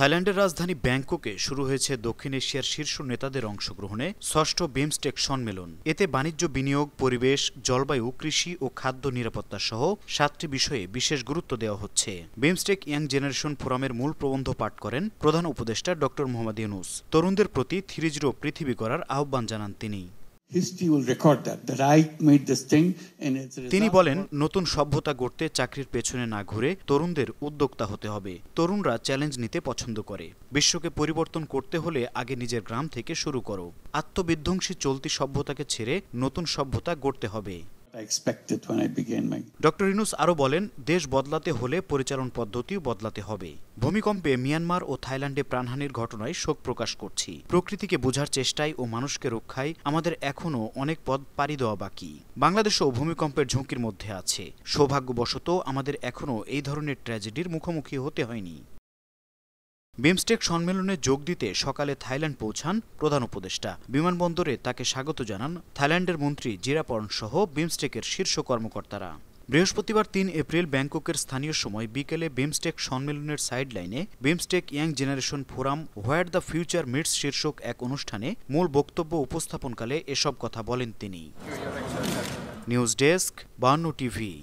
থাইল্যান্ডের রাজধানী ব্যাংককে শুরু হয়েছে দক্ষিণ এশিয়ার শীর্ষ নেতাদের অংশগ্রহণে ষষ্ঠ বিমস্টেক সম্মেলন। এতে বাণিজ্য, বিনিয়োগ, পরিবেশ, জলবায়ু, কৃষি ও খাদ্য নিরাপত্তা সহ 7টি বিষয়ে বিশেষ গুরুত্ব দেওয়া হচ্ছে। বিমস্টেক ইয়াং জেনারেশন ফোরামের মূল প্রবন্ধ পাঠ করেন প্রধান উপদেষ্টা ডক্টর মোহাম্মদ ইউনূস। তরুণদের প্রতি 3-0 পৃথিবী গড়ার আহ্বান জানান তিনি। তিনি বলেন, নতুন সভ্যতা গড়তে চাকরির পেছনে না ঘুরে তরুণদের উদ্যোক্তা হতে হবে। তরুণরা চ্যালেঞ্জ নিতে পছন্দ করে। বিশ্বকে পরিবর্তন করতে হলে আগে নিজের গ্রাম থেকে শুরু করো। আত্মবিধ্বংসী চলতি সভ্যতাকে ছেড়ে নতুন সভ্যতা গড়তে হবে। ডক্টর ইউনূস আরও বলেন, দেশ বদলাতে হলে পরিচালন পদ্ধতিও বদলাতে হবে। ভূমিকম্পে মিয়ানমার ও থাইল্যান্ডে প্রাণহানির ঘটনায় শোক প্রকাশ করছি। প্রকৃতিকে বোঝার চেষ্টায় ও মানুষকে রক্ষায় আমাদের এখনও অনেক পথ পাড়ি দেওয়া বাকি। বাংলাদেশও ভূমিকম্পের ঝুঁকির মধ্যে আছে। সৌভাগ্যবশত আমাদের এখনও এই ধরনের ট্র্যাজেডির মুখোমুখি হতে হয়নি। বিমস্টেক সম্মেলনে যোগ দিতে সকালে থাইল্যান্ড পৌঁছান প্রধান উপদেষ্টা। বিমানবন্দরে তাকে স্বাগত জানান থাইল্যান্ডের মন্ত্রী জিরাপর্ন সহ বিমস্টেকের শীর্ষ কর্মকর্তারা। বৃহস্পতিবার 3 এপ্রিল ব্যাংককের স্থানীয় সময় বিকেলে বিমস্টেক সম্মেলনের সাইডলাইনে BIMSTEC young generation forum where the future meets শীর্ষক এক অনুষ্ঠানে মূল বক্তব্য উপস্থাপনকালে এসব কথা বলেন তিনি। News desk, 52 TV.